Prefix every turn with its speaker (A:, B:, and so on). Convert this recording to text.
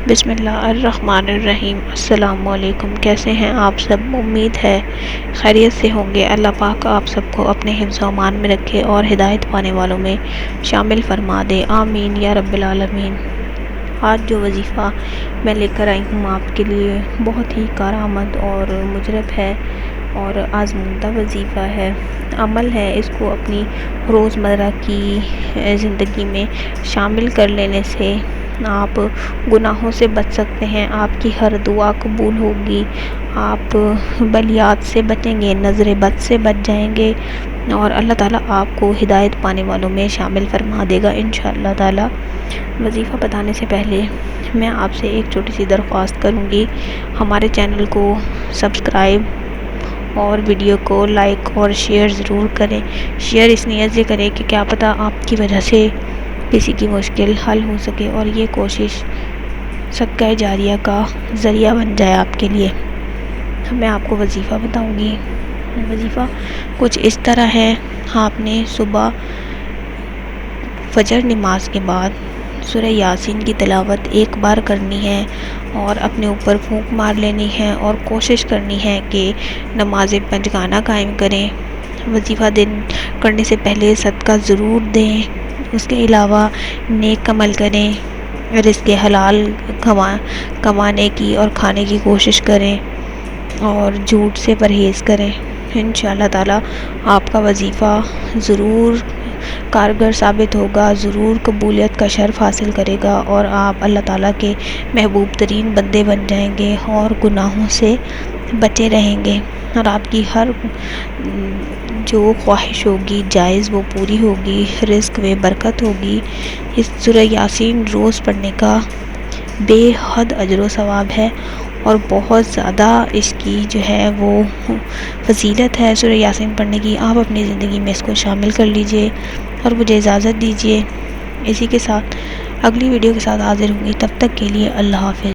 A: بسم اللہ الرحمن الرحیم۔ السلام علیکم، کیسے ہیں آپ سب؟ امید ہے خیریت سے ہوں گے۔ اللہ پاک آپ سب کو اپنے حفظ و امان میں رکھے اور ہدایت پانے والوں میں شامل فرما دے، آمین یا رب العالمین۔ آج جو وظیفہ میں لے کر آئی ہوں آپ کے لیے بہت ہی کارآمد اور مجرب ہے اور آزمودہ وظیفہ ہے، عمل ہے۔ اس کو اپنی روزمرہ کی زندگی میں شامل کر لینے سے آپ گناہوں سے بچ سکتے ہیں، آپ کی ہر دعا قبول ہوگی، آپ بلیات سے بچیں گے، نظر بد سے بچ جائیں گے اور اللہ تعالیٰ آپ کو ہدایت پانے والوں میں شامل فرما دے گا انشاءاللہ تعالیٰ۔ وظیفہ بتانے سے پہلے میں آپ سے ایک چھوٹی سی درخواست کروں گی، ہمارے چینل کو سبسکرائب اور ویڈیو کو لائک اور شیئر ضرور کریں۔ شیئر اس نیت سے کریں کہ کیا پتہ آپ کی وجہ سے کسی کی مشکل حل ہو سکے اور یہ کوشش صدقہ جاریہ کا ذریعہ بن جائے آپ کے لیے۔ میں آپ کو وظیفہ بتاؤں گی۔ وظیفہ کچھ اس طرح ہے، آپ نے صبح فجر نماز کے بعد سورہ یاسین کی تلاوت ایک بار کرنی ہے اور اپنے اوپر پھونک مار لینی ہے اور کوشش کرنی ہے کہ نماز پنجگانہ قائم کریں۔ وظیفہ دن کرنے سے پہلے صدقہ ضرور دیں، اس کے علاوہ نیک عمل کریں، رزق حلال کمانے کی اور کھانے کی کوشش کریں اور جھوٹ سے پرہیز کریں۔ انشاءاللہ تعالیٰ آپ کا وظیفہ ضرور کارگر ثابت ہوگا، ضرور قبولیت کا شرف حاصل کرے گا اور آپ اللہ تعالیٰ کے محبوب ترین بندے بن جائیں گے اور گناہوں سے بچے رہیں گے اور آپ کی ہر جو خواہش ہوگی جائز وہ پوری ہوگی، رزق میں برکت ہوگی۔ اس سورہ یاسین روز پڑھنے کا بے حد اجر و ثواب ہے اور بہت زیادہ اس کی جو ہے وہ فضیلت ہے سورہ یاسین پڑھنے کی۔ آپ اپنی زندگی میں اس کو شامل کر لیجئے اور مجھے اجازت دیجیے۔ اسی کے ساتھ اگلی ویڈیو کے ساتھ حاضر ہوں گی، تب تک کے لیے اللہ حافظ۔